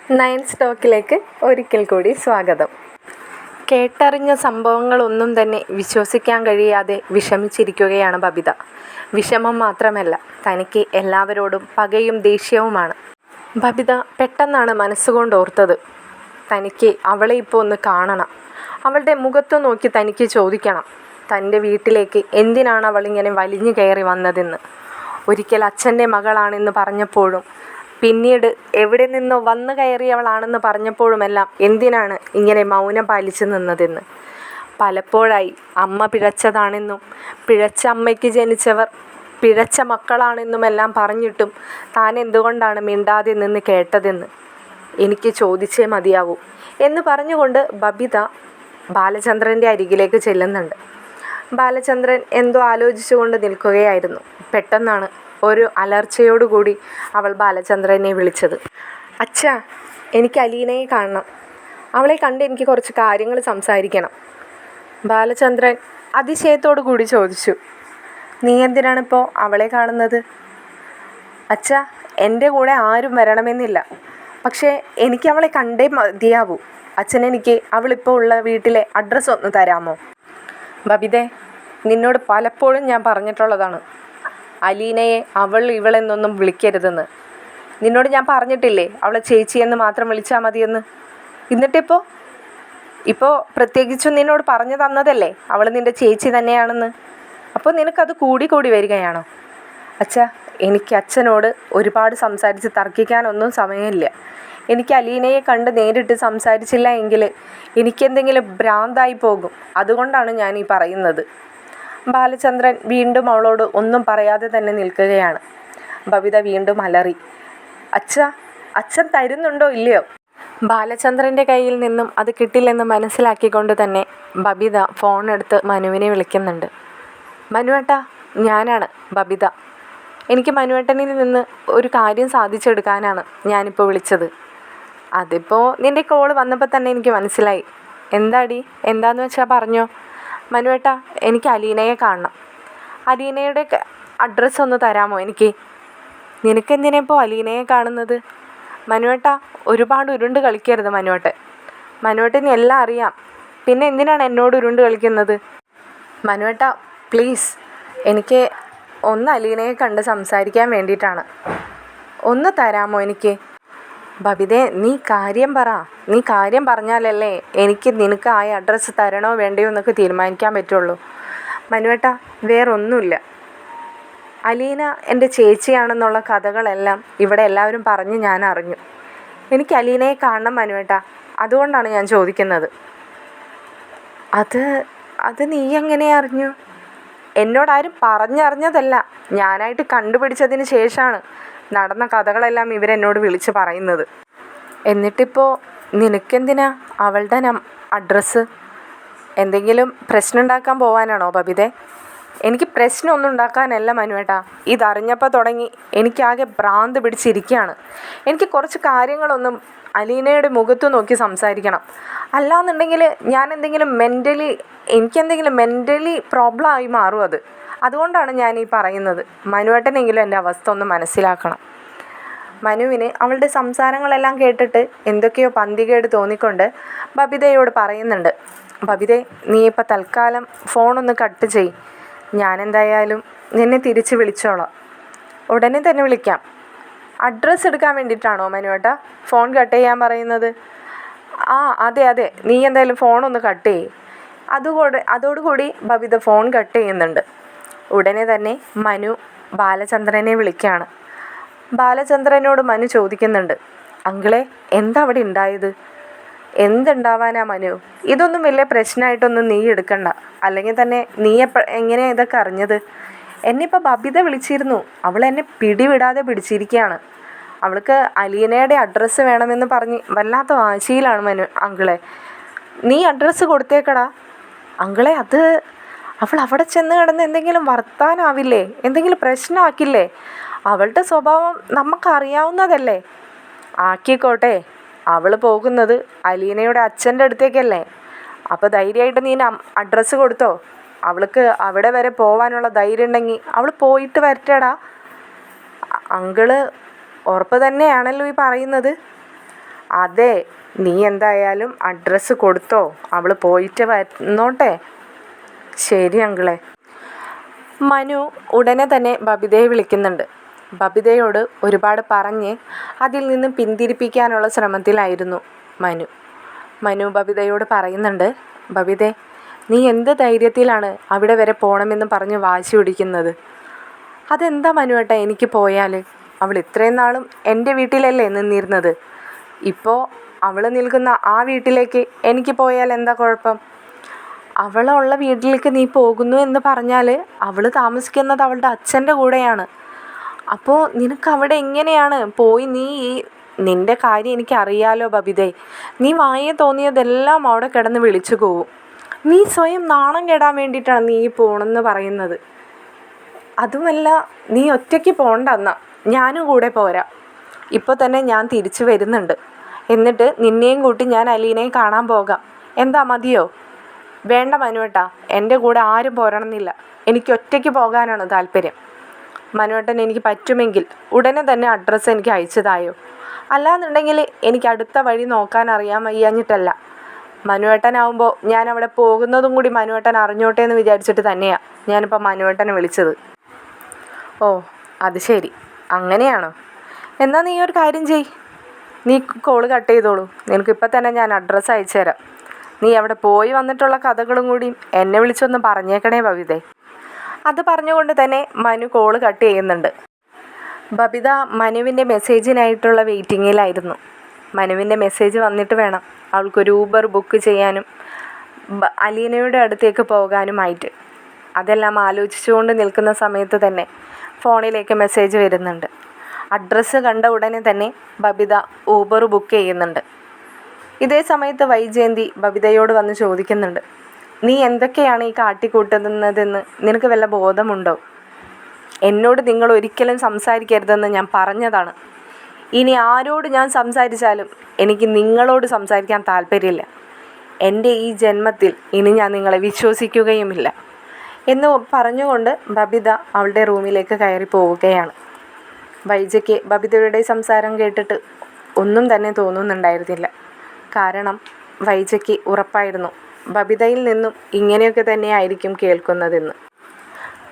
നയൻസ് ടോക്കിലേക്ക് ഒരിക്കൽ കൂടി സ്വാഗതം. കേട്ടറിഞ്ഞ സംഭവങ്ങളൊന്നും തന്നെ വിശ്വസിക്കാൻ കഴിയാതെ വിഷമിച്ചിരിക്കുകയാണ് ബബിത. വിഷമം മാത്രമല്ല, തനിക്ക് എല്ലാവരോടും പകയും ദേഷ്യവുമാണ്. ബബിത പെട്ടെന്നാണ് മനസ്സുകൊണ്ട് ഓർത്തത്, തനിക്ക് അവളെ ഇപ്പോൾ ഒന്ന് കാണണം. അവളുടെ മുഖത്ത് നോക്കി തനിക്ക് ചോദിക്കണം, തൻ്റെ വീട്ടിലേക്ക് എന്തിനാണ് അവളിങ്ങനെ വലിഞ്ഞു കയറി വന്നതെന്ന്. ഒരിക്കൽ അച്ഛൻ്റെ മകളാണെന്ന് പറഞ്ഞപ്പോഴും പിന്നീട് എവിടെ നിന്നോ വന്നു കയറിയവളാണെന്ന് പറഞ്ഞപ്പോഴുമെല്ലാം എന്തിനാണ് ഇങ്ങനെ മൗനം പാലിച്ചു നിന്നതെന്ന്. പലപ്പോഴായി അമ്മ പിഴച്ചതാണെന്നും പിഴച്ച അമ്മയ്ക്ക് ജനിച്ചവർ പിഴച്ച മക്കളാണെന്നുമെല്ലാം പറഞ്ഞിട്ടും താൻ എന്തുകൊണ്ടാണ് മിണ്ടാതെ നിന്ന് കേട്ടതെന്ന് എനിക്ക് ചോദിച്ചേ മതിയാവൂ എന്ന് പറഞ്ഞുകൊണ്ട് ബബിത ബാലചന്ദ്രൻ്റെ അരികിലേക്ക് ചെല്ലുന്നുണ്ട്. ബാലചന്ദ്രൻ എന്തോ ആലോചിച്ചുകൊണ്ട് നിൽക്കുകയായിരുന്നു. പെട്ടെന്നാണ് ഒരു അലർച്ചയോടുകൂടി അവൾ ബാലചന്ദ്രനെ വിളിച്ചത്. അച്ഛാ, എനിക്ക് അലീനയെ കാണണം. അവളെ കണ്ട് എനിക്ക് കുറച്ച് കാര്യങ്ങൾ സംസാരിക്കണം. ബാലചന്ദ്രൻ അതിശയത്തോടു കൂടി ചോദിച്ചു. നീ എന്തിനാണിപ്പോൾ അവളെ കാണുന്നത്? അച്ഛാ, എൻ്റെ കൂടെ ആരും വരണമെന്നില്ല. പക്ഷേ എനിക്ക് അവളെ കണ്ടേ മതിയാവൂ. അച്ഛനെനിക്ക് അവളിപ്പോൾ ഉള്ള വീട്ടിലെ അഡ്രസ്സ് ഒന്ന് തരാമോ? ബബിതേ, നിന്നോട് പലപ്പോഴും ഞാൻ പറഞ്ഞിട്ടുള്ളതാണ്, അലീനയെ അവൾ ഇവളെന്നൊന്നും വിളിക്കരുതെന്ന്. നിന്നോട് ഞാൻ പറഞ്ഞിട്ടില്ലേ അവളെ ചേച്ചിയെന്ന് മാത്രം വിളിച്ചാൽ മതിയെന്ന്? ഇപ്പോൾ പ്രത്യേകിച്ചും നിന്നോട് പറഞ്ഞു തന്നതല്ലേ അവൾ നിൻ്റെ ചേച്ചി തന്നെയാണെന്ന്. അപ്പോൾ നിനക്കത് കൂടി വരികയാണോ? അച്ഛാ, എനിക്ക് അച്ഛനോട് ഒരുപാട് സംസാരിച്ച് തർക്കിക്കാനൊന്നും സമയമില്ല. എനിക്ക് അലീനയെ കണ്ട് നേരിട്ട് സംസാരിച്ചില്ല എങ്കിൽ എനിക്കെന്തെങ്കിലും ഭ്രാന്തായി പോകും. അതുകൊണ്ടാണ് ഞാൻ ഈ പറയുന്നത്. ബാലചന്ദ്രൻ വീണ്ടും അവളോട് ഒന്നും പറയാതെ തന്നെ നിൽക്കുകയാണ്. ബബിത വീണ്ടും അലറി. അച്ഛാ, അച്ഛൻ തരുന്നുണ്ടോ ഇല്ലയോ? ബാലചന്ദ്രൻ്റെ കയ്യിൽ നിന്നും അത് കിട്ടില്ലെന്ന് മനസ്സിലാക്കിക്കൊണ്ട് തന്നെ ബബിത ഫോണെടുത്ത് മനുവിനെ വിളിക്കുന്നുണ്ട്. മനുവേട്ടാ, ഞാനാണ് ബബിത. എനിക്ക് മനുവേട്ടനിൽ നിന്ന് ഒരു കാര്യം സാധിച്ചെടുക്കാനാണ് ഞാനിപ്പോൾ വിളിച്ചത്. അതിപ്പോൾ നിൻ്റെ കോള് വന്നപ്പോൾ തന്നെ എനിക്ക് മനസ്സിലായി. എന്താടി, എന്താന്ന് വെച്ചാൽ പറഞ്ഞോ. മനുവേട്ടാ, എനിക്ക് അലീനയെ കാണണം. അലീനയുടെ അഡ്രസ്സ് ഒന്ന് തരാമോ എനിക്ക്? നിനക്കെന്തിനാ ഇപ്പോൾ അലീനയെ കാണുന്നത്? മനുവേട്ടാ, ഒരുപാട് ഉരുണ്ട് കളിക്കരുത് മനുവേട്ടൻ. മനുവേട്ടന് എല്ലാം അറിയാം, പിന്നെ എന്തിനാണ് എന്നോട് ഉരുണ്ട് കളിക്കുന്നത്? മനുവേട്ടാ പ്ലീസ്, എനിക്ക് ഒന്ന് അലീനയെ കണ്ട് സംസാരിക്കാൻ വേണ്ടിയിട്ടാണ്. ഒന്ന് തരാമോ എനിക്ക്? ബബിതേ, നീ കാര്യം പറഞ്ഞാലല്ലേ എനിക്ക് നിനക്ക് ആ അഡ്രസ്സ് തരണോ വേണ്ടയോ എന്നൊക്കെ തീരുമാനിക്കാൻ പറ്റുള്ളൂ. മനുവേട്ടാ, വേറൊന്നുമില്ല. അലീന എൻ്റെ ചേച്ചിയാണെന്നുള്ള കഥകളെല്ലാം ഇവിടെ എല്ലാവരും പറഞ്ഞ് ഞാൻ അറിഞ്ഞു. എനിക്ക് അലീനയെ കാണണം മനുവേട്ടാ, അതുകൊണ്ടാണ് ഞാൻ ചോദിക്കുന്നത്. അത് നീ എങ്ങനെ അറിഞ്ഞു? എന്നോടാരും പറഞ്ഞറിഞ്ഞതല്ല, ഞാനായിട്ട് കണ്ടുപിടിച്ചതിന് ശേഷമാണ് നടന്ന കഥകളെല്ലാം ഇവരെന്നോട് വിളിച്ച് പറയുന്നത്. എന്നിട്ടിപ്പോൾ നിനക്കെന്തിനാ അവളുടെ അഡ്രസ്സ്? എന്തെങ്കിലും പ്രശ്നം ഉണ്ടാക്കാൻ പോവാനാണോ ബബിതേ? എനിക്ക് പ്രശ്നമൊന്നും ഉണ്ടാക്കാനല്ല മനുവേട്ടാ. ഇതറിഞ്ഞപ്പോൾ തുടങ്ങി എനിക്കാകെ ഭ്രാന്ത് പിടിച്ചിരിക്കുകയാണ്. എനിക്ക് കുറച്ച് കാര്യങ്ങളൊന്നും അലീനയുടെ മുഖത്ത് നോക്കി സംസാരിക്കണം. അല്ലാന്നുണ്ടെങ്കിൽ എനിക്കെന്തെങ്കിലും മെൻ്റലി പ്രോബ്ലം ആയി മാറും അത്. അതുകൊണ്ടാണ് ഞാൻ ഈ പറയുന്നത്. മനുവേട്ടനെങ്കിലും എൻ്റെ അവസ്ഥ ഒന്ന് മനസ്സിലാക്കണം. മനുവിന് അവളുടെ സംസാരങ്ങളെല്ലാം കേട്ടിട്ട് എന്തൊക്കെയോ പന്തികേട് തോന്നിക്കൊണ്ട് ബബിതയോട് പറയുന്നുണ്ട്. ബബിതേ, നീ ഇപ്പോൾ തൽക്കാലം ഫോണൊന്ന് കട്ട് ചെയ്യ്. ഞാനെന്തായാലും നിന്നെ തിരിച്ച് വിളിച്ചോളാം. ഉടനെ തന്നെ വിളിക്കാം. അഡ്രസ്സ് എടുക്കാൻ വേണ്ടിയിട്ടാണോ മനുവേട്ടാ ഫോൺ കട്ട് ചെയ്യാൻ പറയുന്നത്? ആ അതെ, നീ എന്തായാലും ഫോണൊന്ന് കട്ട് ചെയ്യ്. അതോടുകൂടി ബബിത ഫോൺ കട്ട് ചെയ്യുന്നുണ്ട്. ഉടനെ തന്നെ മനു ബാലചന്ദ്രനെ വിളിക്കുകയാണ്. ബാലചന്ദ്രനോട് മനു ചോദിക്കുന്നുണ്ട്, അങ്കിളെ, എന്താ അവിടെ ഉണ്ടായത്? എന്തുണ്ടാവാനാ മനു? ഇതൊന്നും വലിയ പ്രശ്നമായിട്ടൊന്നും നീ എടുക്കണ്ട. അല്ലെങ്കിൽ തന്നെ നീ എങ്ങനെയാണ് ഇതൊക്കെ അറിഞ്ഞത്? എന്നെ ബബിത വിളിച്ചിരുന്നു. അവൾ എന്നെ പിടിവിടാതെ പിടിച്ചിരിക്കുകയാണ്. അവൾക്ക് അലീനയുടെ അഡ്രസ്സ് വേണമെന്ന് പറഞ്ഞ് വല്ലാത്ത വാശിയിലാണ് മനു. അങ്കിളെ, നീ അഡ്രസ്സ് കൊടുത്തേക്കടാ. അങ്കിളെ, അത് അവൾ അവിടെ ചെന്ന് കിടന്ന് എന്തെങ്കിലും വർത്താനാവില്ലേ? എന്തെങ്കിലും പ്രശ്നമാക്കില്ലേ? അവളുടെ സ്വഭാവം നമുക്കറിയാവുന്നതല്ലേ. ആക്കിക്കോട്ടെ, അവൾ പോകുന്നത് അലീനയുടെ അച്ഛൻ്റെ അടുത്തേക്കല്ലേ. അപ്പോൾ ധൈര്യമായിട്ട് നീ അഡ്രസ്സ് കൊടുത്തോ. അവൾക്ക് അവിടെ വരെ പോകാനുള്ള ധൈര്യം ഉണ്ടെങ്കിൽ അവൾ പോയിട്ട് വരട്ടെടാ. അങ്കിള് ഉറപ്പ് തന്നെയാണല്ലോ ഈ പറയുന്നത്? അതെ, നീ എന്തായാലും അഡ്രസ്സ് കൊടുത്തോ, അവൾ പോയിട്ട് വന്നോട്ടെ. ശരി അങ്കിളെ. മനു ഉടനെ തന്നെ ബബിതയെ വിളിക്കുന്നുണ്ട്. ബബിതയോട് ഒരുപാട് പറഞ്ഞ് അതിൽ നിന്നും പിന്തിരിപ്പിക്കാനുള്ള ശ്രമത്തിലായിരുന്നു മനു ബബിതയോട് പറയുന്നുണ്ട്, ബബിതേ, നീ എന്ത് ധൈര്യത്തിലാണ് അവിടെ വരെ പോകണമെന്ന് പറഞ്ഞ് വാശി പിടിക്കുന്നത്? അതെന്താ മനുവേട്ടാ എനിക്ക് പോയാൽ? അവൾ ഇത്രയും നാളും എൻ്റെ വീട്ടിലല്ലേ നിന്നിരുന്നത്. ഇപ്പോൾ അവൾ നിൽക്കുന്ന ആ വീട്ടിലേക്ക് എനിക്ക് പോയാൽ എന്താ കുഴപ്പം? അവളുള്ള വീട്ടിലേക്ക് നീ പോകുന്നു എന്ന് പറഞ്ഞാൽ അവൾ താമസിക്കുന്നത് അവളുടെ അച്ഛൻ്റെ കൂടെയാണ്. അപ്പോൾ നിനക്ക് അവിടെ എങ്ങനെയാണ് പോയി നിൻ്റെ കാര്യം എനിക്കറിയാലോ ബബിതേ. നീ വായേ തോന്നിയതെല്ലാം അവിടെ കിടന്ന് വിളിച്ചു പോവും. നീ സ്വയം നാണം കെടാൻ വേണ്ടിയിട്ടാണ് നീ പോകണമെന്ന് പറയുന്നത്. അതുമല്ല, നീ ഒറ്റയ്ക്ക് പോകണ്ടെന്നാ, ഞാനും കൂടെ പോരാ. ഇപ്പോൾ തന്നെ ഞാൻ തിരിച്ചു വരുന്നുണ്ട്. എന്നിട്ട് നിന്നെയും കൂട്ടി ഞാൻ അലീനയെ കാണാൻ പോകാം. എന്താ, മതിയോ? വേണ്ട മനുവേട്ടാ, എൻ്റെ കൂടെ ആരും പോരണമെന്നില്ല. എനിക്ക് ഒറ്റയ്ക്ക് പോകാനാണ് താല്പര്യം. മനുവേട്ടൻ എനിക്ക് പറ്റുമെങ്കിൽ ഉടനെ തന്നെ അഡ്രസ്സ് എനിക്ക് അയച്ചതായോ. അല്ലാന്നുണ്ടെങ്കിൽ എനിക്ക് അടുത്ത വഴി നോക്കാൻ അറിയാൻ വയ്യാഞ്ഞിട്ടല്ല. മനുവേട്ടനാവുമ്പോൾ ഞാൻ അവിടെ പോകുന്നതും കൂടി മനുവേട്ടൻ അറിഞ്ഞോട്ടെ എന്ന് വിചാരിച്ചിട്ട് തന്നെയാണ് ഞാനിപ്പോൾ മനുവേട്ടനെ വിളിച്ചത്. ഓ, അത് ശരി, അങ്ങനെയാണോ? എന്നാൽ നീ ഒരു കാര്യം ചെയ്, നീ കോള് കട്ട് ചെയ്തോളൂ. നിനക്കിപ്പോൾ തന്നെ ഞാൻ അഡ്രസ്സ് അയച്ചു തരാം. നീ അവിടെ പോയി വന്നിട്ടുള്ള കഥകളും കൂടി എന്നെ വിളിച്ചൊന്ന് പറഞ്ഞേക്കണേ ബബിതേ. അത് പറഞ്ഞുകൊണ്ട് തന്നെ മനു കോള് കട്ട് ചെയ്യുന്നുണ്ട്. ബബിത മനുവിൻ്റെ മെസ്സേജിനായിട്ടുള്ള വെയിറ്റിങ്ങിലായിരുന്നു. മനുവിൻ്റെ മെസ്സേജ് വന്നിട്ട് വേണം അവൾക്കൊരു ഊബർ ബുക്ക് ചെയ്യാനും അലീനയുടെ അടുത്തേക്ക് പോകാനുമായിട്ട്. അതെല്ലാം ആലോചിച്ചുകൊണ്ട് നിൽക്കുന്ന സമയത്ത് തന്നെ ഫോണിലേക്ക് മെസ്സേജ് വരുന്നുണ്ട്. അഡ്രസ്സ് കണ്ട ഉടനെ തന്നെ ബബിത ഊബർ ബുക്ക് ചെയ്യുന്നുണ്ട്. ഇതേ സമയത്ത് വൈജയന്തി ബബിതയോട് വന്ന് ചോദിക്കുന്നുണ്ട്, നീ എന്തൊക്കെയാണ് ഈ കാട്ടിക്കൂട്ടുന്നതെന്ന് നിനക്ക് വല്ല ബോധമുണ്ടോ? എന്നോട് നിങ്ങൾ ഒരിക്കലും സംസാരിക്കരുതെന്ന് ഞാൻ പറഞ്ഞതാണ്. ഇനി ആരോട് ഞാൻ സംസാരിച്ചാലും എനിക്ക് നിങ്ങളോട് സംസാരിക്കാൻ താല്പര്യമില്ല. എൻ്റെ ഈ ജന്മത്തിൽ ഇനി ഞാൻ നിങ്ങളെ വിശ്വസിക്കുകയുമില്ല എന്ന് പറഞ്ഞുകൊണ്ട് ബബിത അവളുടെ റൂമിലേക്ക് കയറി പോവുകയാണ്. വൈജയ്ക്ക് ബബിതയുടെ സംസാരം കേട്ടിട്ട് ഒന്നും തന്നെ തോന്നുന്നുണ്ടായിരുന്നില്ല. കാരണം വൈജയ്ക്ക് ഉറപ്പായിരുന്നു ബബിതയിൽ നിന്നും ഇങ്ങനെയൊക്കെ തന്നെയായിരിക്കും കേൾക്കുന്നതെന്ന്.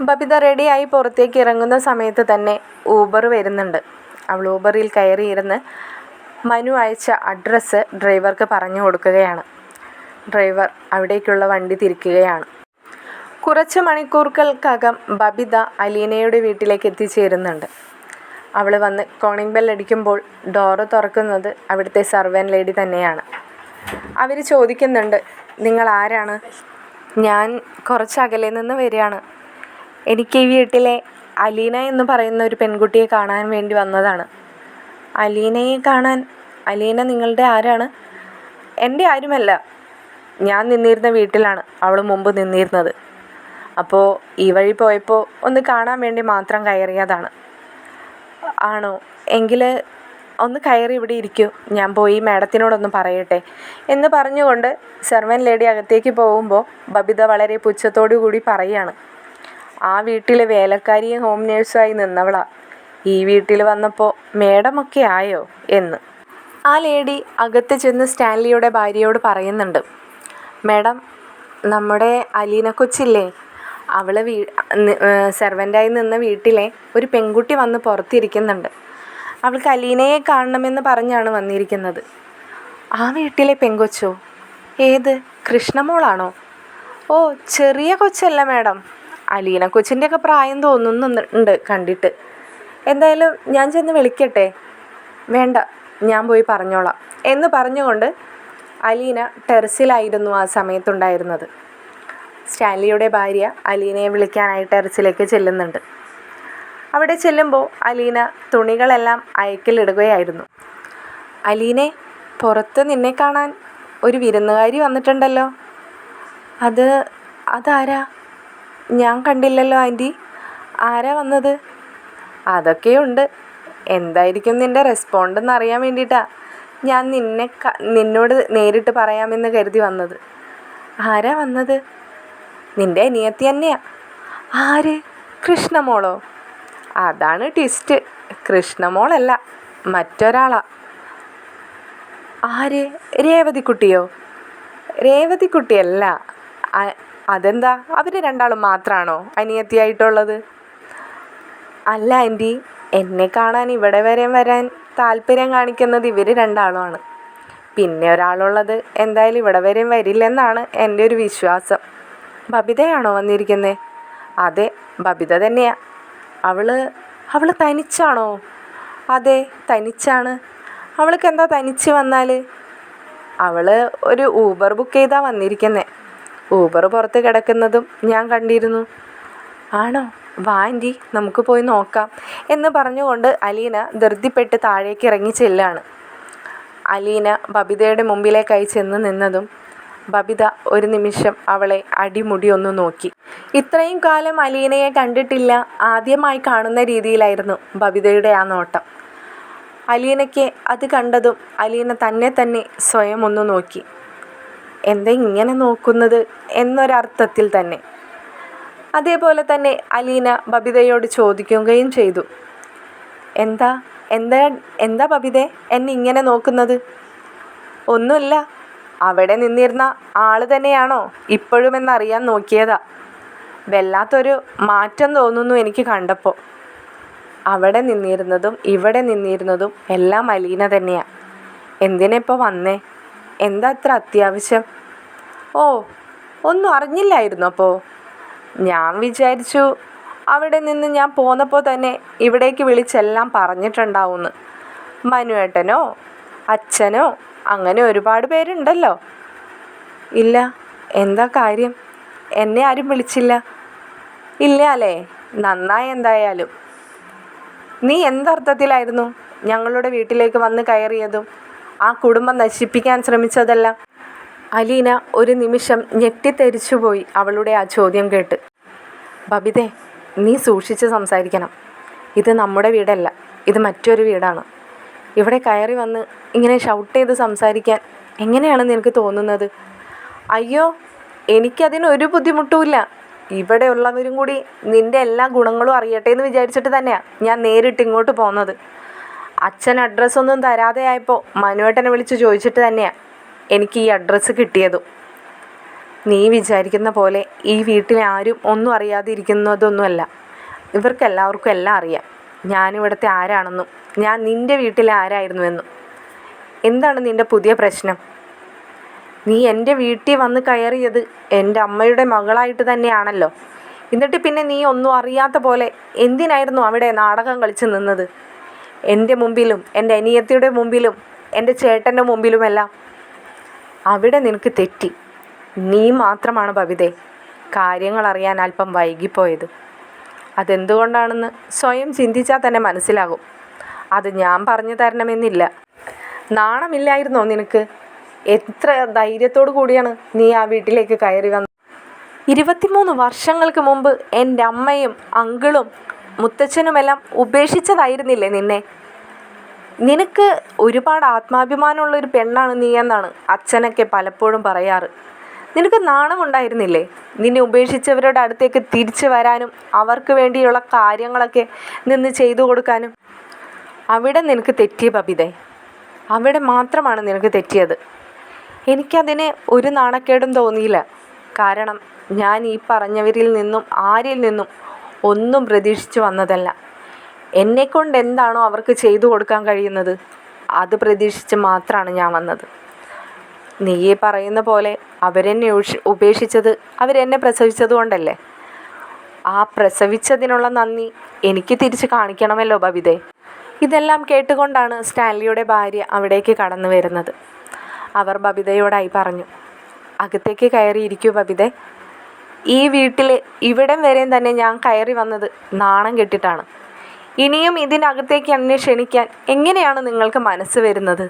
ബബിത റെഡിയായി പുറത്തേക്ക് ഇറങ്ങുന്ന സമയത്ത് തന്നെ ഊബർ വരുന്നുണ്ട്. അവൾ ഊബറിൽ കയറിയിരുന്ന് മനു അയച്ച അഡ്രസ്സ് ഡ്രൈവർക്ക് പറഞ്ഞു കൊടുക്കുകയാണ്. ഡ്രൈവർ അവിടേക്കുള്ള വണ്ടി തിരിക്കുകയാണ്. കുറച്ച് മണിക്കൂറുകൾക്കകം ബബിത അലീനയുടെ വീട്ടിലേക്ക് എത്തിച്ചേരുന്നുണ്ട്. അവൾ വന്ന് കോളിംഗ് ബെൽ അടിക്കുമ്പോൾ ഡോറ് തുറക്കുന്നത് അവിടുത്തെ സർവൻ്റ് ലേഡി തന്നെയാണ്. അവർ ചോദിക്കുന്നുണ്ട്, നിങ്ങൾ ആരാണ്? ഞാൻ കുറച്ച് അകലെ നിന്ന് വരികയാണ്. എനിക്ക് ഈ വീട്ടിലെ അലീന എന്ന് പറയുന്ന ഒരു പെൺകുട്ടിയെ കാണാൻ വേണ്ടി വന്നതാണ്. അലീനയെ കാണാൻ? അലീന നിങ്ങളുടെ ആരാണ്? എൻ്റെ ആരുമല്ല. ഞാൻ നിന്നിരുന്ന വീട്ടിലാണ് അവൾ മുമ്പ് നിന്നിരുന്നത്. അപ്പോൾ ഈ വഴി പോയപ്പോൾ ഒന്ന് കാണാൻ വേണ്ടി മാത്രം കയറിയതാണ്. ആണോ? എങ്കിൽ ഒന്ന് കയറി ഇവിടെ ഇരിക്കൂ, ഞാൻ പോയി മാഡത്തിനോടൊന്ന് പറയട്ടെ എന്ന് പറഞ്ഞുകൊണ്ട് സെർവൻ്റ് ലേഡി അകത്തേക്ക് പോകുമ്പോൾ ബബിത വളരെ പുച്ഛത്തോടു കൂടി പറയുകയാണ്, ആ വീട്ടിലെ വേലക്കാരിയും ഹോം നേഴ്സുമായി നിന്നവളാ ഈ വീട്ടിൽ വന്നപ്പോൾ മേഡമൊക്കെ ആയോ എന്ന്. ആ ലേഡി അകത്ത് ചെന്ന് സ്റ്റാൻലിയുടെ ഭാര്യയോട് പറയുന്നുണ്ട്, മേഡം, നമ്മുടെ അലീന കൊച്ചില്ലേ, അവൾ സെർവൻ്റായി നിന്ന വീട്ടിലെ ഒരു പെൺകുട്ടി വന്ന് പുറത്തിരിക്കുന്നുണ്ട്. അവൾക്ക് അലീനയെ കാണണമെന്ന് പറഞ്ഞാണ് വന്നിരിക്കുന്നത്. ആ വീട്ടിലെ പെങ്കൊച്ചോ? ഏത്, കൃഷ്ണമോളാണോ? ഓ, ചെറിയ കൊച്ചല്ല മേഡം, അലീന കൊച്ചിൻ്റെയൊക്കെ പ്രായം തോന്നുന്നുണ്ട് കണ്ടിട്ട്. എന്തായാലും ഞാൻ ചെന്ന് വിളിക്കട്ടെ? വേണ്ട, ഞാൻ പോയി പറഞ്ഞോളാം എന്ന് പറഞ്ഞുകൊണ്ട് അലീന ടെറസിലായിരുന്നു ആ സമയത്തുണ്ടായിരുന്നത്. സ്റ്റാൻലിയുടെ ഭാര്യ അലീനയെ വിളിക്കാനായി ടെറസിലേക്ക് ചെല്ലുന്നുണ്ട്. അവിടെ ചെല്ലുമ്പോൾ അലീന തുണികളെല്ലാം അയക്കിലിടുകയായിരുന്നു. അലീനെ, പുറത്ത് നിന്നെ കാണാൻ ഒരു വിരുന്നുകാരി വന്നിട്ടുണ്ടല്ലോ. അതാരാ? ഞാൻ കണ്ടില്ലല്ലോ ആൻറ്റി. ആരാ വന്നത്? അതൊക്കെയുണ്ട്. എന്തായിരിക്കും നിൻ്റെ റെസ്പോണ്ട് എന്നറിയാൻ വേണ്ടിയിട്ടാണ് ഞാൻ നിന്നോട് നേരിട്ട് പറയാമെന്ന് കരുതി വന്നത്. ആരാ വന്നത്? നിൻ്റെ അനിയത്തി തന്നെയാ. ആര്? കൃഷ്ണമോളോ? അതാണ് ട്വിസ്റ്റ്. കൃഷ്ണമോളല്ല, മറ്റൊരാളാ. ആര്? രേവതിക്കുട്ടിയോ? രേവതിക്കുട്ടിയല്ല. അതെന്താ, അവർ രണ്ടാളും മാത്രമാണോ അനിയത്തിയായിട്ടുള്ളത്? അല്ല ആൻറ്റി, എന്നെ കാണാൻ ഇവിടെ വരെ വരാൻ താല്പര്യം കാണിക്കുന്നത് ഇവർ രണ്ടാളുമാണ്. പിന്നെ ഒരാളുള്ളത് എന്തായാലും ഇവിടെ വരെയും വരില്ലെന്നാണ് എൻ്റെ ഒരു വിശ്വാസം. ബബിതയാണോ വന്നിരിക്കുന്നത്? അതെ, ബബിത തന്നെയാ. അവൾ തനിച്ചാണോ? അതെ, തനിച്ചാണ്. അവൾക്ക് എന്താ തനിച്ച് വന്നാൽ? അവൾ ഒരു ഊബർ ബുക്ക് ചെയ്താൽ വന്നിരിക്കുന്നത്. ഊബർ പുറത്ത് കിടക്കുന്നതും ഞാൻ കണ്ടിരുന്നു. ആണോ? വാ ആൻറ്റി, നമുക്ക് പോയി നോക്കാം എന്ന് പറഞ്ഞുകൊണ്ട് അലീന ധൃതിപ്പെട്ട് താഴേക്ക് ഇറങ്ങി ചെല്ലാണ്. അലീന ബബിതയുടെ മുമ്പിലേക്കായി ചെന്ന് നിന്നതും ബബിത ഒരു നിമിഷം അവളെ അടിമുടി ഒന്ന് നോക്കി. ഇത്രയും കാലം അലീനയെ കണ്ടിട്ടില്ല, ആദ്യമായി കാണുന്ന രീതിയിലായിരുന്നു ബബിതയുടെ ആ നോട്ടം. അലീനയ്ക്ക് അത് കണ്ടതും അലീന തന്നെ സ്വയം ഒന്ന് നോക്കി. എന്താ ഇങ്ങനെ നോക്കുന്നത് എന്നൊരർത്ഥത്തിൽ തന്നെ. അതേപോലെ തന്നെ അലീന ബബിതയോട് ചോദിക്കുകയും ചെയ്തു, എന്താ എന്താ എന്താ ബബിതേ എന്നെ ഇങ്ങനെ നോക്കുന്നത്? ഒന്നുമില്ല, അവിടെ നിന്നിരുന്ന ആൾ തന്നെയാണോ ഇപ്പോഴും എന്നറിയാൻ നോക്കിയതാ. വല്ലാത്തൊരു മാറ്റം തോന്നുന്നു എനിക്ക് കണ്ടപ്പോൾ. അവിടെ നിന്നിരുന്നതും ഇവിടെ നിന്നിരുന്നതും എല്ലാം അലീന തന്നെയാണ്. എന്തിനിപ്പോൾ വന്നേ? എന്താ അത്ര അത്യാവശ്യം? ഓ, ഒന്നും അറിഞ്ഞില്ലായിരുന്നു അപ്പോൾ? ഞാൻ വിചാരിച്ചു അവിടെ നിന്ന് ഞാൻ പോന്നപ്പോൾ തന്നെ ഇവിടേക്ക് വിളിച്ചെല്ലാം പറഞ്ഞിട്ടുണ്ടാവുമെന്ന്. മനുവേട്ടനോ അച്ഛനോ അങ്ങനെ ഒരുപാട് പേരുണ്ടല്ലോ. ഇല്ല, എന്താ കാര്യം? എന്നെ ആരും വിളിച്ചില്ല. ഇല്ല അല്ലേ? നന്നായി. എന്തായാലും നീ എന്തർത്ഥത്തിലായിരുന്നു ഞങ്ങളുടെ വീട്ടിലേക്ക് വന്ന് കയറിയതും ആ കുടുംബം നശിപ്പിക്കാൻ ശ്രമിച്ചതെല്ലാം? അലീന ഒരു നിമിഷം ഞെട്ടിത്തെരിച്ചുപോയി അവളുടെ ആ ചോദ്യം കേട്ട്. ബബിതേ, നീ സൂക്ഷിച്ച് സംസാരിക്കണം. ഇത് നമ്മുടെ വീടല്ല, ഇത് മറ്റൊരു വീടാണ്. ഇവിടെ കയറി വന്ന് ഇങ്ങനെ ഷൗട്ട് ചെയ്ത് സംസാരിക്കാൻ എങ്ങനെയാണ് നിനക്ക് തോന്നുന്നത്? അയ്യോ, എനിക്കതിനൊരു ബുദ്ധിമുട്ടുമില്ല. ഇവിടെ ഉള്ളവരും കൂടി നിൻ്റെ എല്ലാ ഗുണങ്ങളും അറിയട്ടെ എന്ന് വിചാരിച്ചിട്ട് തന്നെയാണ് ഞാൻ നേരിട്ട് ഇങ്ങോട്ട് പോകുന്നത്. അച്ഛൻ അഡ്രസ്സൊന്നും തരാതെ ആയപ്പോൾ മനുവേട്ടനെ വിളിച്ച് ചോദിച്ചിട്ട് തന്നെയാണ് എനിക്ക് ഈ അഡ്രസ്സ് കിട്ടിയതും. നീ വിചാരിക്കുന്ന പോലെ ഈ വീട്ടിൽ ആരും ഒന്നും അറിയാതെ ഇരിക്കുന്നതൊന്നുമല്ല. ഇവർക്കെല്ലാവർക്കും എല്ലാം അറിയാം, ഞാനിവിടുത്തെ ആരാണെന്നും ഞാൻ നിൻ്റെ വീട്ടിലെ ആരായിരുന്നുവെന്നും. എന്താണ് നിൻ്റെ പുതിയ പ്രശ്നം? നീ എൻ്റെ വീട്ടിൽ വന്ന് കയറിയത് എൻ്റെ അമ്മയുടെ മകളായിട്ട് തന്നെയാണല്ലോ. എന്നിട്ട് പിന്നെ നീ ഒന്നും അറിയാത്ത പോലെ എന്തിനായിരുന്നു അവിടെ നാടകം കളിച്ച് നിന്നത്? എൻ്റെ മുമ്പിലും എൻ്റെ അനിയത്തിയുടെ മുമ്പിലും എൻ്റെ ചേട്ടൻ്റെ മുമ്പിലുമെല്ലാം. അവിടെ നിനക്ക് തെറ്റി. നീ മാത്രമാണ് ബബിതേ കാര്യങ്ങൾ അറിയാൻ അല്പം വൈകിപ്പോയത്. അതെന്തുകൊണ്ടാണെന്ന് സ്വയം ചിന്തിച്ചാൽ തന്നെ മനസ്സിലാകും. അത് ഞാൻ പറഞ്ഞു തരണമെന്നില്ല. നാണമില്ലായിരുന്നോ നിനക്ക്? എത്ര ധൈര്യത്തോടു കൂടിയാണ് നീ ആ വീട്ടിലേക്ക് കയറി വന്നത്? 23 വർഷങ്ങൾക്ക് മുമ്പ് എൻ്റെ അമ്മയും അങ്കിളും മുത്തച്ഛനുമെല്ലാം ഉപേക്ഷിച്ചതായിരുന്നില്ലേ നിന്നെ? നിനക്ക് ഒരുപാട് ആത്മാഭിമാനമുള്ളൊരു പെണ്ണാണ് നീ എന്നാണ് അച്ഛനൊക്കെ പലപ്പോഴും പറയാറ്. നിനക്ക് നാണമുണ്ടായിരുന്നില്ലേ നിന്നെ ഉപേക്ഷിച്ചവരുടെ അടുത്തേക്ക് തിരിച്ചു വരാനും അവർക്ക് വേണ്ടിയുള്ള കാര്യങ്ങളൊക്കെ നിന്ന് ചെയ്തു കൊടുക്കാനും? അവിടെ നിനക്ക് തെറ്റിയ ബബിതേ, അവിടെ മാത്രമാണ് നിനക്ക് തെറ്റിയത്. എനിക്കതിന് ഒരു നാണക്കേടും തോന്നിയില്ല. കാരണം ഞാൻ ഈ പറഞ്ഞവരിൽ നിന്നും ആരിൽ നിന്നും ഒന്നും പ്രതീക്ഷിച്ചു വന്നതല്ല. എന്നെക്കൊണ്ട് എന്താണോ അവർക്ക് ചെയ്തു കൊടുക്കാൻ കഴിയുന്നത് അത് പ്രതീക്ഷിച്ച് മാത്രമാണ് ഞാൻ വന്നത്. നീ പറയുന്ന പോലെ അവരെന്നെ ഉപേക്ഷിച്ചത് അവരെന്നെ പ്രസവിച്ചത് കൊണ്ടല്ലേ? ആ പ്രസവിച്ചതിനുള്ള നന്ദി എനിക്ക് തിരിച്ച് കാണിക്കണമല്ലോ ബബിതേ. ഇതെല്ലാം കേട്ടുകൊണ്ടാണ് സ്റ്റാൻലിയുടെ ഭാര്യ അവിടേക്ക് കടന്നു വരുന്നത്. അവർ ബബിതയോടായി പറഞ്ഞു, അകത്തേക്ക് കയറിയിരിക്കൂ ബബിതേ. ഈ വീട്ടിൽ ഇവിടം വരെയും തന്നെ ഞാൻ കയറി വന്നത് നാണം കെട്ടിട്ടാണ്. ഇനിയും ഇതിനകത്തേക്ക് എന്നെ ക്ഷണിക്കാൻ എങ്ങനെയാണ് നിങ്ങൾക്ക് മനസ്സ് വരുന്നത്?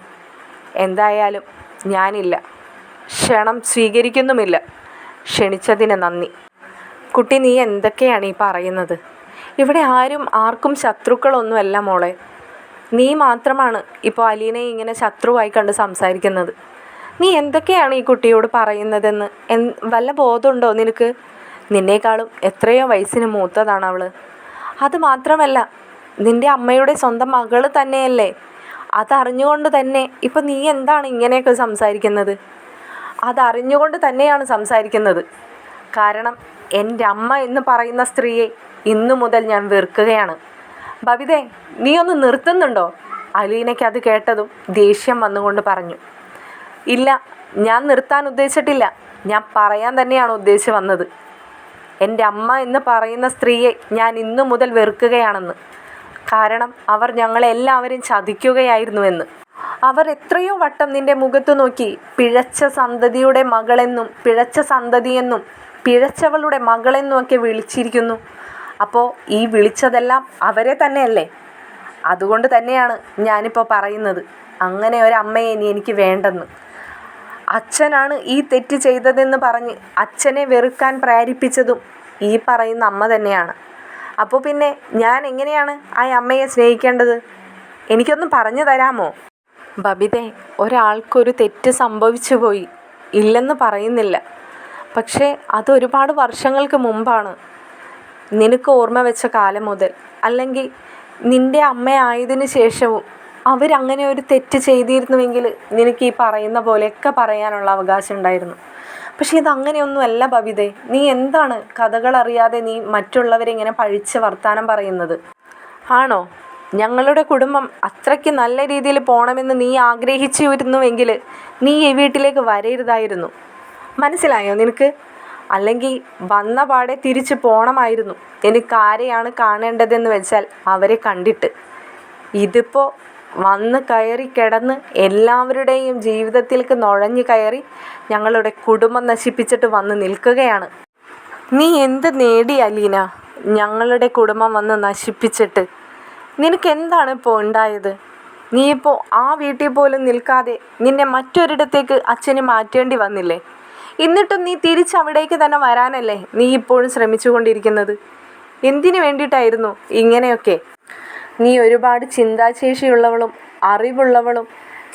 എന്തായാലും ഞാനില്ല, ക്ഷണം സ്വീകരിക്കുന്നുമില്ല. ക്ഷണിച്ചതിന് നന്ദി. കുട്ടി, നീ എന്തൊക്കെയാണ് ഈ പറയുന്നത്? ഇവിടെ ആർക്കും ശത്രുക്കളൊന്നുമല്ല മോളെ. നീ മാത്രമാണ് ഇപ്പോൾ അലീനയെ ഇങ്ങനെ ശത്രുവായി കണ്ട് സംസാരിക്കുന്നത്. നീ എന്തൊക്കെയാണ് ഈ കുട്ടിയോട് പറയുന്നതെന്ന് വല്ല ബോധമുണ്ടോ നിനക്ക്? നിന്നേക്കാളും എത്രയോ വയസ്സിന് മൂത്തതാണ് അവൾ. അതുമാത്രമല്ല, നിൻ്റെ അമ്മയുടെ സ്വന്തം മകൾ തന്നെയല്ലേ. അതറിഞ്ഞുകൊണ്ട് തന്നെ ഇപ്പം നീ എന്താണ് ഇങ്ങനെയൊക്കെ സംസാരിക്കുന്നത്? അതറിഞ്ഞുകൊണ്ട് തന്നെയാണ് സംസാരിക്കുന്നത്. കാരണം എൻ്റെ അമ്മ എന്ന് പറയുന്ന സ്ത്രീയെ ഇന്നു മുതൽ ഞാൻ വെറുക്കുകയാണ്. ബബിതേ, നീ ഒന്ന് നിർത്തുന്നുണ്ടോ? അലീനയ്ക്ക് അത് കേട്ടതും ദേഷ്യം വന്നുകൊണ്ട് പറഞ്ഞു. ഇല്ല, ഞാൻ നിർത്താൻ ഉദ്ദേശിച്ചിട്ടില്ല. ഞാൻ പറയാൻ തന്നെയാണ് ഉദ്ദേശിച്ച് വന്നത്. എൻ്റെ അമ്മ എന്ന് പറയുന്ന സ്ത്രീയെ ഞാൻ ഇന്നു മുതൽ വെറുക്കുകയാണെന്ന്. കാരണം അവർ ഞങ്ങളെല്ലാവരും ചതിക്കുകയായിരുന്നുവെന്ന്. അവർ എത്രയോ വട്ടം നിൻ്റെ മുഖത്ത് നോക്കി പിഴച്ച സന്തതിയുടെ മകളെന്നും പിഴച്ച സന്തതിയെന്നും പിഴച്ചവളുടെ മകളെന്നുമൊക്കെ വിളിച്ചിരിക്കുന്നു. അപ്പോൾ ഈ വിളിച്ചതെല്ലാം അവരെ തന്നെയല്ലേ? അതുകൊണ്ട് തന്നെയാണ് ഞാനിപ്പോൾ പറയുന്നത്, അങ്ങനെ ഒരമ്മയെ ഇനി എനിക്ക് വേണ്ടെന്ന്. അച്ഛനാണ് ഈ തെറ്റ് ചെയ്തതെന്ന് പറഞ്ഞ് അച്ഛനെ വെറുക്കാൻ പ്രേരിപ്പിച്ചതും ഈ പറയുന്ന അമ്മ തന്നെയാണ്. അപ്പോൾ പിന്നെ ഞാൻ എങ്ങനെയാണ് ആ അമ്മയെ സ്നേഹിക്കേണ്ടത്? എനിക്കൊന്ന് പറഞ്ഞു തരാമോ? ബബിതേ, ഒരാൾക്കൊരു തെറ്റ് സംഭവിച്ചു പോയി, ഇല്ലെന്ന് പറയുന്നില്ല. പക്ഷേ അതൊരുപാട് വർഷങ്ങൾക്ക് മുമ്പാണ്. നിനക്ക് ഓർമ്മ വെച്ച കാലം മുതൽ, അല്ലെങ്കിൽ നിൻ്റെ അമ്മയായതിനു ശേഷവും അവരങ്ങനെ ഒരു തെറ്റ് ചെയ്തിരുന്നുവെങ്കിൽ നിനക്ക് ഈ പറയുന്ന പോലെയൊക്കെ പറയാനുള്ള അവകാശം ഉണ്ടായിരുന്നു. പക്ഷേ ഇതങ്ങനെയൊന്നുമല്ല ബബിതേ. നീ എന്താണ് കഥകളറിയാതെ നീ മറ്റുള്ളവരെ ഇങ്ങനെ പഴിച്ച് വർത്താനം പറയുന്നത്? ആണോ? ഞങ്ങളുടെ കുടുംബം അത്രയ്ക്ക് നല്ല രീതിയിൽ പോകണമെന്ന് നീ ആഗ്രഹിച്ചിരുന്നുവെങ്കിൽ നീ ഈ വീട്ടിലേക്ക് വരരുതായിരുന്നു. മനസ്സിലായോ നിനക്ക്? അല്ലെങ്കിൽ വന്ന പാടെ തിരിച്ചു പോകണമായിരുന്നു. എനിക്ക് ആരെയാണ് കാണേണ്ടതെന്ന് വെച്ചാൽ അവരെ കണ്ടിട്ട്. ഇതിപ്പോൾ വന്ന് കയറി കിടന്ന് എല്ലാവരുടെയും ജീവിതത്തിലേക്ക് നുഴഞ്ഞു കയറി ഞങ്ങളുടെ കുടുംബം നശിപ്പിച്ചിട്ട് വന്ന് നിൽക്കുകയാണ്. നീ എന്ത് നേടി അലീന ഞങ്ങളുടെ കുടുംബം വന്ന് നശിപ്പിച്ചിട്ട്? നിനക്ക് എന്താണ് ഇപ്പോൾ ഉണ്ടായത്? നീ ഇപ്പോൾ ആ വീട്ടിൽ പോലും നിൽക്കാതെ നിന്നെ മറ്റൊരിടത്തേക്ക് അച്ഛന് മാറ്റേണ്ടി വന്നില്ലേ? എന്നിട്ടും നീ തിരിച്ചവിടേക്ക് തന്നെ വരാനല്ലേ നീ ഇപ്പോഴും ശ്രമിച്ചു കൊണ്ടിരിക്കുന്നത്? എന്തിനു വേണ്ടിയിട്ടായിരുന്നു ഇങ്ങനെയൊക്കെ? നീ ഒരുപാട് ചിന്താശേഷിയുള്ളവളും അറിവുള്ളവളും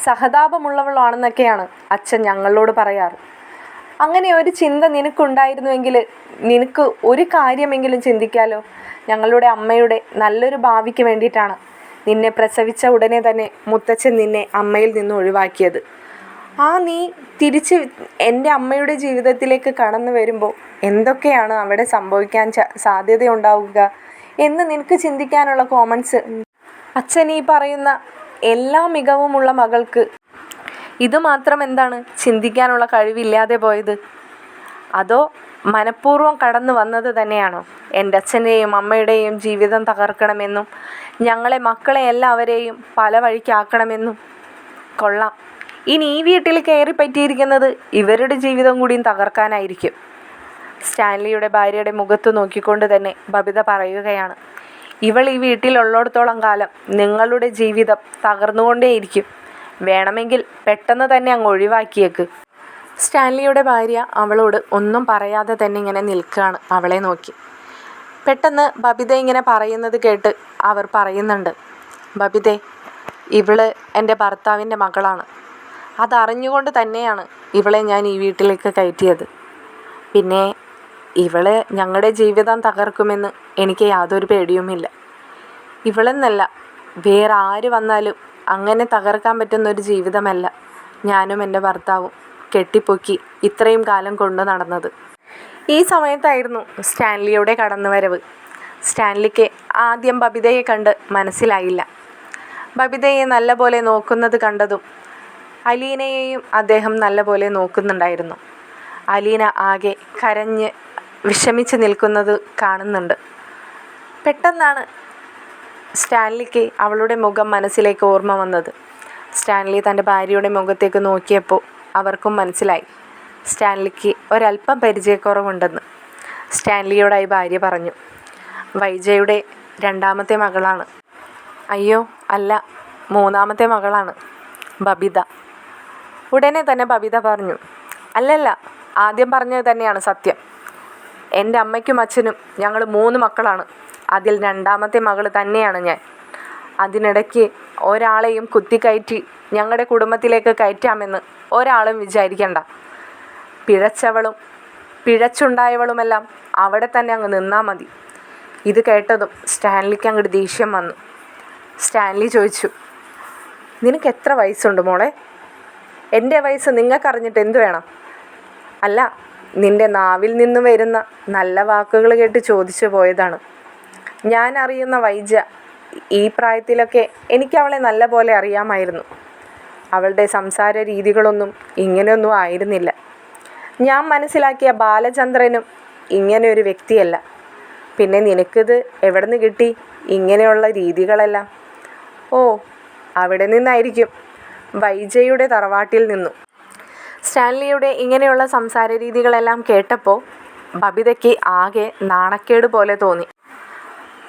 സഹതാപമുള്ളവളാണെന്നൊക്കെയാണ് അച്ഛൻ ഞങ്ങളോട് പറയാറ്. അങ്ങനെ ഒരു ചിന്ത നിനക്കുണ്ടായിരുന്നുവെങ്കിൽ നിനക്ക് ഒരു കാര്യമെങ്കിലും ചിന്തിക്കാലോ. ഞങ്ങളുടെ അമ്മയുടെ നല്ലൊരു ഭാവിക്ക് വേണ്ടിയിട്ടാണ് നിന്നെ പ്രസവിച്ച ഉടനെ തന്നെ മുത്തച്ഛൻ നിന്നെ അമ്മയിൽ നിന്ന് ഒഴിവാക്കിയത്. നീ തിരിച്ച് എൻ്റെ അമ്മയുടെ ജീവിതത്തിലേക്ക് കടന്നു വരുമ്പോൾ എന്തൊക്കെയാണ് അവിടെ സംഭവിക്കാൻ സാധ്യതയുണ്ടാവുക എന്ന് നിനക്ക് ചിന്തിക്കാനുള്ള കോമൺസ് അച്ഛൻ ഈ പറയുന്ന എല്ലാ മികവുമുള്ള മകൾക്ക് ഇതുമാത്രം എന്താണ് ചിന്തിക്കാനുള്ള കഴിവില്ലാതെ പോയത്? അതോ മനഃപൂർവ്വം കടന്നു വന്നത് തന്നെയാണോ? എൻ്റെ അച്ഛൻ്റെയും അമ്മയുടെയും ജീവിതം തകർക്കണമെന്നും ഞങ്ങളെ മക്കളെ എല്ലാവരെയും പല വഴിക്കാക്കണമെന്നും? കൊള്ളാം. ഇനി ഈ വീട്ടിൽ കയറി പറ്റിയിരിക്കുന്നത് ഇവരുടെ ജീവിതം കൂടിയും തകർക്കാനായിരിക്കും. സ്റ്റാൻലിയുടെ ഭാര്യയുടെ മുഖത്ത് നോക്കിക്കൊണ്ട് തന്നെ ബബിത പറയുകയാണ്. ഇവൾ ഈ വീട്ടിലുള്ളിടത്തോളം കാലം നിങ്ങളുടെ ജീവിതം തകർന്നുകൊണ്ടേയിരിക്കും. വേണമെങ്കിൽ പെട്ടെന്ന് തന്നെ അങ്ങ് ഒഴിവാക്കിയേക്ക്. സ്റ്റാൻലിയുടെ ഭാര്യ അവളോട് ഒന്നും പറയാതെ തന്നെ ഇങ്ങനെ നിൽക്കുകയാണ് അവളെ നോക്കി. പെട്ടെന്ന് ബബിത ഇങ്ങനെ പറയുന്നത് കേട്ട് അവർ പറയുന്നുണ്ട്, ബബിതേ, ഇവള് എൻ്റെ ഭർത്താവിൻ്റെ മകളാണ്. അതറിഞ്ഞുകൊണ്ട് തന്നെയാണ് ഇവളെ ഞാൻ ഈ വീട്ടിലേക്ക് കയറ്റിയത്. പിന്നെ ഇവളെ ഞങ്ങളുടെ ജീവിതം തകർക്കുമെന്ന് എനിക്ക് യാതൊരു പേടിയുമില്ല. ഇവളെന്നല്ല, വേറെ ആര് വന്നാലും അങ്ങനെ തകർക്കാൻ പറ്റുന്നൊരു ജീവിതമല്ല ഞാനും എൻ്റെ ഭർത്താവും കെട്ടിപ്പൊക്കി ഇത്രയും കാലം കൊണ്ടു നടന്നത്. ഈ സമയത്തായിരുന്നു സ്റ്റാൻലിയുടെ കടന്നുവരവ്. സ്റ്റാൻലിക്ക് ആദ്യം ബബിതയെ കണ്ട് മനസ്സിലായില്ല. ബബിതയെ നല്ലപോലെ നോക്കുന്നത് കണ്ടതും അലീനയെയും അദ്ദേഹം നല്ലപോലെ നോക്കുന്നുണ്ടായിരുന്നു. അലീന ആകെ കരഞ്ഞ് വിഷമിച്ച് നിൽക്കുന്നത് കാണുന്നുണ്ട്. പെട്ടെന്നാണ് സ്റ്റാൻലിക്ക് അവളുടെ മുഖം മനസ്സിലേക്ക് ഓർമ്മ വന്നത്. സ്റ്റാൻലി തൻ്റെ ഭാര്യയുടെ മുഖത്തേക്ക് നോക്കിയപ്പോൾ അവർക്കും മനസ്സിലായി സ്റ്റാൻലിക്ക് ഒരല്പം പരിചയക്കുറവുണ്ടെന്ന്. സ്റ്റാൻലിയോടായി ഭാര്യ പറഞ്ഞു, വൈജയുടെ രണ്ടാമത്തെ മകളാണ്. അയ്യോ അല്ല, മൂന്നാമത്തെ മകളാണ് ബബിത. ഉടനെ തന്നെ ബബിത പറഞ്ഞു, അല്ലല്ല, ആദ്യം പറഞ്ഞത് തന്നെയാണ് സത്യം. എൻ്റെ അമ്മയ്ക്കും അച്ഛനും ഞങ്ങൾ 3 മക്കളാണ്. അതിൽ രണ്ടാമത്തെ മകൾ തന്നെയാണ് ഞാൻ. അതിനിടയ്ക്ക് ഒരാളെയും കുത്തിക്കയറ്റി ഞങ്ങളുടെ കുടുംബത്തിലേക്ക് കയറ്റാമെന്ന് ഒരാളും വിചാരിക്കണ്ട. പിഴച്ചവളും പിഴച്ചുണ്ടായവളുമെല്ലാം അവിടെ തന്നെ അങ്ങ് നിന്നാൽ മതി. ഇത് കേട്ടതും സ്റ്റാൻലിക്ക് അങ്ങോട്ട് ദേഷ്യം വന്നു. സ്റ്റാൻലി ചോദിച്ചു, നിനക്ക് എത്ര വയസ്സുണ്ട് മോളെ? എൻ്റെ വയസ്സ് നിങ്ങൾക്കറിഞ്ഞിട്ട് എന്തു വേണം? അല്ല, നിൻ്റെ നാവിൽ നിന്ന് വരുന്ന നല്ല വാക്കുകൾ കേട്ട് ചോദിച്ചു പോയതാണ്. ഞാൻ അറിയുന്ന വൈദ്യ, ഈ പ്രായത്തിലൊക്കെ എനിക്ക് അവളെ നല്ല പോലെ അറിയാമായിരുന്നു. അവളുടെ സംസാര രീതികളൊന്നും ഇങ്ങനെയൊന്നും ആയിരുന്നില്ല. ഞാൻ മനസ്സിലാക്കിയ ബാലചന്ദ്രനും ഇങ്ങനെ ഒരു വ്യക്തിയല്ല. പിന്നെ നിനക്കിത് എവിടെ നിന്ന് കിട്ടി ഇങ്ങനെയുള്ള രീതികളെല്ലാം? ഓ, അവിടെ നിന്നായിരിക്കും, വൈജയുടെ തറവാട്ടിൽ നിന്നും. സ്റ്റാൻലിയുടെ ഇങ്ങനെയുള്ള സംസാര രീതികളെല്ലാം കേട്ടപ്പോൾ ബബിതയ്ക്ക് ആകെ നാണക്കേട് പോലെ തോന്നി.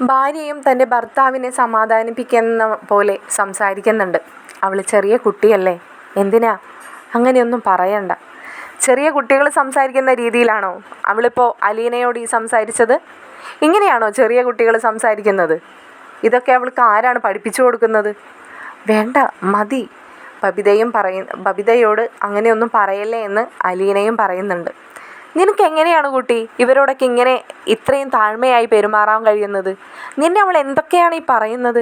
ഭാര്യയും തൻ്റെ ഭർത്താവിനെ സമാധാനിപ്പിക്കുന്ന പോലെ സംസാരിക്കുന്നുണ്ട്. അവൾ ചെറിയ കുട്ടിയല്ലേ, എന്തിനാ അങ്ങനെയൊന്നും പറയണ്ട. ചെറിയ കുട്ടികൾ സംസാരിക്കുന്ന രീതിയിലാണോ അവളിപ്പോൾ അലീനയോട് ഈ സംസാരിച്ചത്? ഇങ്ങനെയാണോ ചെറിയ കുട്ടികൾ സംസാരിക്കുന്നത്? ഇതൊക്കെ അവൾക്ക് ആരാണ് പഠിപ്പിച്ചു കൊടുക്കുന്നത്? വേണ്ട, മതി. ബബിതയോട് അങ്ങനെയൊന്നും പറയല്ലേ എന്ന് അലീനയും പറയുന്നുണ്ട്. നിനക്ക് എങ്ങനെയാണ് കുട്ടി ഇവരോടൊക്കെ ഇങ്ങനെ ഇത്രയും താഴ്മയായി പെരുമാറാൻ കഴിയുന്നത്? നിന്നെ അവൾ എന്തൊക്കെയാണ് ഈ പറയുന്നത്?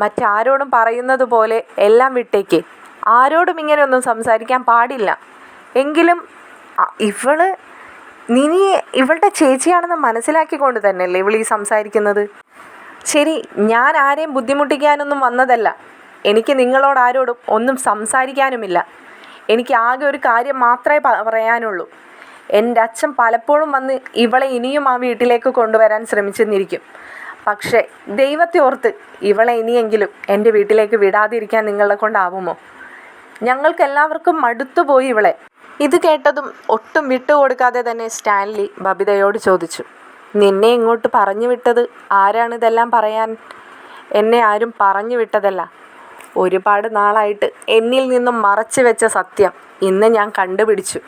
മറ്റാരോടും പറയുന്നത് പോലെ എല്ലാം വിട്ടേക്ക്. ആരോടും ഇങ്ങനെയൊന്നും സംസാരിക്കാൻ പാടില്ല. എങ്കിലും നീ ഇവളുടെ ചേച്ചിയാണെന്ന് മനസ്സിലാക്കിക്കൊണ്ട് തന്നെയല്ലേ ഇവൾ ഈ സംസാരിക്കുന്നത്? ശരി, ഞാൻ ആരെയും ബുദ്ധിമുട്ടിക്കാനൊന്നും വന്നതല്ല. എനിക്ക് നിങ്ങളോട് ആരോടും ഒന്നും സംസാരിക്കാനുമില്ല. എനിക്ക് ആകെ ഒരു കാര്യം മാത്രമേ പറയാനുള്ളൂ. എൻ്റെ അച്ഛൻ പലപ്പോഴും വന്ന് ഇവളെ ഇനിയും ആ വീട്ടിലേക്ക് കൊണ്ടുവരാൻ ശ്രമിച്ചെന്നിരിക്കും. പക്ഷേ ദൈവത്തെ ഓർത്ത് ഇവളെ ഇനിയെങ്കിലും എൻ്റെ വീട്ടിലേക്ക് വിടാതിരിക്കാൻ നിങ്ങളെ കൊണ്ടാവുമോ? ഞങ്ങൾക്കെല്ലാവർക്കും മടുത്തുപോയി ഇവളെ. ഇത് കേട്ടതും ഒട്ടും വിട്ടുകൊടുക്കാതെ തന്നെ സ്റ്റാൻലി ബബിതയോട് ചോദിച്ചു, നിന്നെ ഇങ്ങോട്ട് പറഞ്ഞു വിട്ടത് ആരാണിതെല്ലാം പറയാൻ? എന്നെ ആരും പറഞ്ഞു വിട്ടതല്ല. ഒരുപാട് നാളായിട്ട് എന്നിൽ നിന്നും മറച്ചു വെച്ച സത്യം ഇന്ന് ഞാൻ കണ്ടുപിടിച്ചു.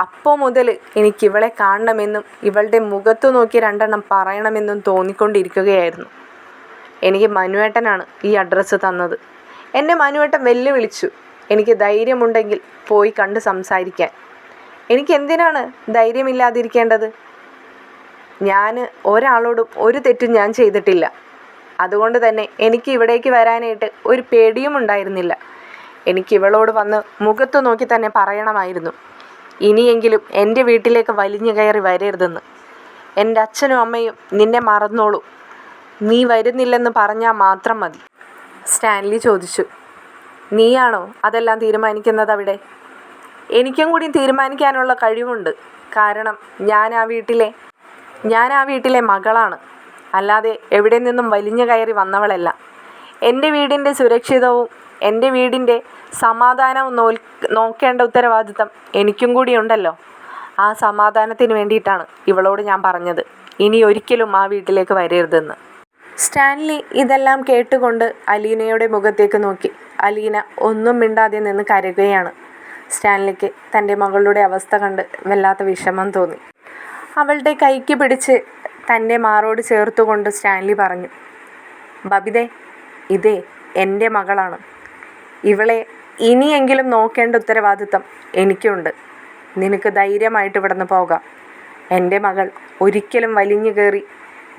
അപ്പോൾ മുതൽ എനിക്കിവളെ കാണണമെന്നും ഇവളുടെ മുഖത്ത് നോക്കി രണ്ടെണ്ണം പറയണമെന്നും തോന്നിക്കൊണ്ടിരിക്കുകയായിരുന്നു. എനിക്ക് മനുവേട്ടനാണ് ഈ അഡ്രസ്സ് തന്നത്. എന്നെ മനുവേട്ടൻ വെല്ലുവിളിച്ചു. എനിക്ക് ധൈര്യമുണ്ടെങ്കിൽ പോയി കണ്ട് സംസാരിക്കാൻ. എനിക്ക് എന്തിനാണ് ധൈര്യമില്ലാതിരിക്കേണ്ടത്? ഞാൻ ഒരാളോടും ഒരു തെറ്റും ഞാൻ ചെയ്തിട്ടില്ല. അതുകൊണ്ട് തന്നെ എനിക്ക് ഇവിടേക്ക് വരാനായിട്ട് ഒരു പേടിയും ഉണ്ടായിരുന്നില്ല. എനിക്ക് ഇവളോട് വന്ന് മുഖത്ത് നോക്കി തന്നെ പറയണമായിരുന്നു, ഇനിയെങ്കിലും എൻ്റെ വീട്ടിലേക്ക് വലിഞ്ഞു കയറി വരരുതെന്ന്. എൻ്റെ അച്ഛനും അമ്മയും നിന്നെ മറന്നോളൂ. നീ വരുന്നില്ലെന്ന് പറഞ്ഞാൽ മാത്രം മതി. സ്റ്റാൻലി ചോദിച്ചു, നീയാണോ അതെല്ലാം തീരുമാനിക്കുന്നത് അവിടെ? എനിക്കും കൂടി തീരുമാനിക്കാനുള്ള കഴിവുണ്ട്. കാരണം ഞാൻ ആ വീട്ടിലെ മകളാണ്. അല്ലാതെ എവിടെ നിന്നും വലിഞ്ഞു കയറി വന്നവളല്ല. എൻ്റെ വീടിൻ്റെ സുരക്ഷിതവും എൻ്റെ വീടിൻ്റെ സമാധാനവും നോക്കേണ്ട ഉത്തരവാദിത്തം എനിക്കും കൂടി ഉണ്ടല്ലോ. ആ സമാധാനത്തിന് വേണ്ടിയിട്ടാണ് ഇവളോട് ഞാൻ പറഞ്ഞത്, ഇനി ഒരിക്കലും ആ വീട്ടിലേക്ക് വരരുതെന്ന്. സ്റ്റാൻലി ഇതെല്ലാം കേട്ടുകൊണ്ട് അലീനയുടെ മുഖത്തേക്ക് നോക്കി. അലീന ഒന്നും മിണ്ടാതെ നിന്ന് കരയുകയാണ്. സ്റ്റാൻലിക്ക് തൻ്റെ മകളുടെ അവസ്ഥ കണ്ട് വല്ലാത്ത വിഷമം തോന്നി. അവളുടെ കൈക്ക് പിടിച്ച് തൻ്റെ മാറോട് ചേർത്തുകൊണ്ട് സ്റ്റാൻലി പറഞ്ഞു, ബബിതേ, ഇതേ എൻ്റെ മകളാണ്. ഇവളെ ഇനിയെങ്കിലും നോക്കേണ്ട ഉത്തരവാദിത്തം എനിക്കുണ്ട്. നിനക്ക് ധൈര്യമായിട്ട് ഇവിടെ നിന്ന് പോകാം. എൻ്റെ മകൾ ഒരിക്കലും വലിഞ്ഞു കയറി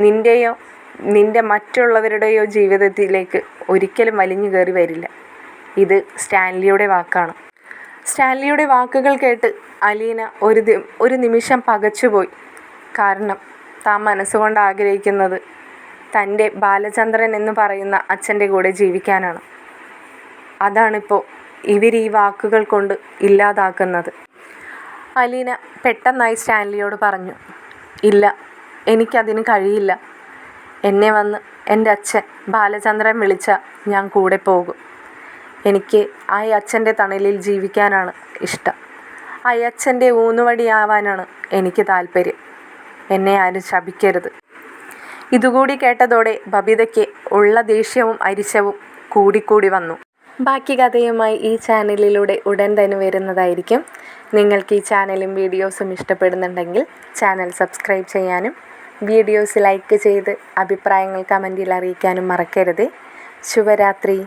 നിൻ്റെയോ നിൻ്റെ മറ്റുള്ളവരുടെയോ ജീവിതത്തിലേക്ക് ഒരിക്കലും വലിഞ്ഞു കയറി വരില്ല. ഇത് സ്റ്റാൻലിയുടെ വാക്കാണ്. സ്റ്റാൻലിയുടെ വാക്കുകൾ കേട്ട് അലീന ഒരു നിമിഷം പകച്ചുപോയി. കാരണം താൻ മനസ്സുകൊണ്ട് ആഗ്രഹിക്കുന്നത് തൻ്റെ ബാലചന്ദ്രൻ എന്ന് പറയുന്ന അച്ഛൻ്റെ കൂടെ ജീവിക്കാനാണ്. അതാണിപ്പോൾ ഇവർ ഈ വാക്കുകൾ കൊണ്ട് ഇല്ലാതാക്കുന്നത്. അലീന പെട്ടെന്നായി സ്റ്റാൻലിയോട് പറഞ്ഞു, ഇല്ല, എനിക്കതിന് കഴിയില്ല. എന്നെ വന്ന് എൻ്റെ അച്ഛൻ ബാലചന്ദ്രൻ വിളിച്ചാൽ ഞാൻ കൂടെ പോകും. എനിക്ക് ആ അച്ഛൻ്റെ തണലിൽ ജീവിക്കാനാണ് ഇഷ്ടം. ആ അച്ഛൻ്റെ ഊന്നുവടിയാവാനാണ് എനിക്ക് താല്പര്യം. എന്നെ ആരും ശപിക്കരുത്. ഇതുകൂടി കേട്ടതോടെ ബബിതയ്ക്ക് ഉള്ള ദേഷ്യവും അരിശവും കൂടിക്കൂടി വന്നു. ബാക്കി കഥയുമായി ഈ ചാനലിലൂടെ ഉടൻ തന്നെ വരുന്നതായിരിക്കും. നിങ്ങൾക്ക് ഈ ചാനലും വീഡിയോസും ഇഷ്ടപ്പെടുന്നുണ്ടെങ്കിൽ ചാനൽ സബ്സ്ക്രൈബ് ചെയ്യാനും വീഡിയോസ് ലൈക്ക് ചെയ്ത് അഭിപ്രായങ്ങൾ കമൻറ്റിൽ അറിയിക്കാനും മറക്കരുത്. ശുഭരാത്രി.